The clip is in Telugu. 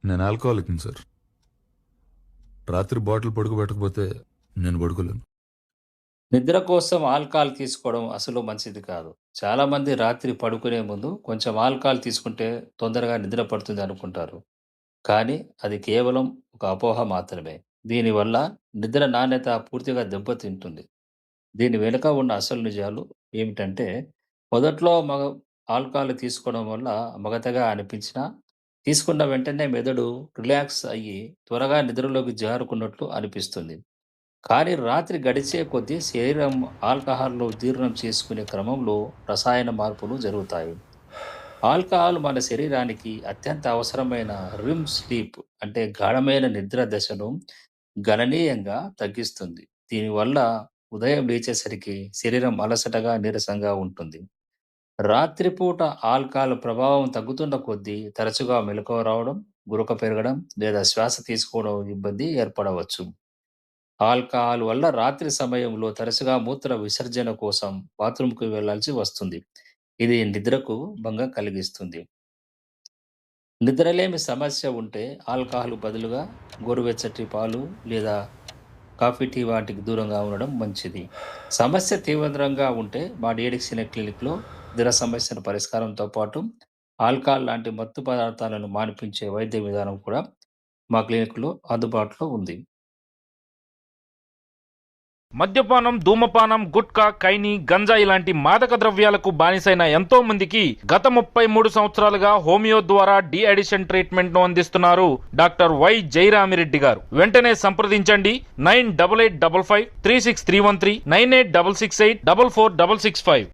నేను ఆల్కహాలిక్ సార్. రాత్రి బాటిల్ పడుకోబెట్టకపోతే నేను పడుకోలేను. నిద్ర కోసం ఆల్కహాల్ తీసుకోవడం అసలు మంచిది కాదు. చాలామంది రాత్రి పడుకునే ముందు కొంచెం ఆల్కహాల్ తీసుకుంటే తొందరగా నిద్ర పడుతుంది అనుకుంటారు. కానీ అది కేవలం ఒక అపోహ మాత్రమే. దీనివల్ల నిద్ర నాణ్యత పూర్తిగా దెబ్బతింటుంది. దీని వెనుక ఉన్న అసలు నిజాలు ఏమిటంటే, మొదట్లో ఆల్కహాల్ తీసుకోవడం వల్ల మగతగా అనిపించినా, తీసుకున్న వెంటనే మెదడు రిలాక్స్ అయ్యి త్వరగా నిద్రలోకి జారుకున్నట్లు అనిపిస్తుంది. కానీ రాత్రి గడిచే కొద్దీ శరీరం ఆల్కహాల్‌ను జీర్ణం చేసుకునే క్రమంలో రసాయన మార్పులు జరుగుతాయి. ఆల్కహాల్ మన శరీరానికి అత్యంత అవసరమైన రిమ్ స్లీప్ అంటే గాఢమైన నిద్ర దశను గణనీయంగా తగ్గిస్తుంది. దీనివల్ల ఉదయం లేచేసరికి శరీరం అలసటగా, నీరసంగా ఉంటుంది. రాత్రిపూట ఆల్కహాల్ ప్రభావం తగ్గుతున్న కొద్దీ తరచుగా మెలకువ రావడం, గురక పెరగడం లేదా శ్వాస తీసుకోవడం ఇబ్బంది ఏర్పడవచ్చు. ఆల్కహాల్ వల్ల రాత్రి సమయంలో తరచుగా మూత్ర విసర్జన కోసం బాత్రూమ్‌కి వెళ్ళాల్సి వస్తుంది. ఇది నిద్రకు భంగం కలిగిస్తుంది. నిద్రలేమి సమస్య ఉంటే ఆల్కహాల్ బదులుగా గోరువెచ్చటి పాలు లేదా కాఫీ, టీ వాటికి దూరంగా ఉండడం మంచిది. సమస్య తీవ్రంగా ఉంటే మా డీఎడిక్షన్ క్లినిక్‌లో నిద్ర సమస్యల పరిష్కారంతో పాటు ఆల్కహాల్ లాంటి మత్తు పదార్థాలను మాన్పించే వైద్య విధానం కూడా మా క్లినిక్‌లో అందుబాటులో ఉంది. మద్యపానం, ధూమపానం, గుట్కా, ఖైనీ, గంజాయి లాంటి మాదక ద్రవ్యాలకు బానిసైన ఎంతో మందికి గత 33 సంవత్సరాలుగా హోమియో ద్వారా డీ అడిషన్ ట్రీట్మెంట్ ను అందిస్తున్నారు డాక్టర్ వై జయరామిరెడ్డి గారు. వెంటనే సంప్రదించండి 9885536313 9866844665.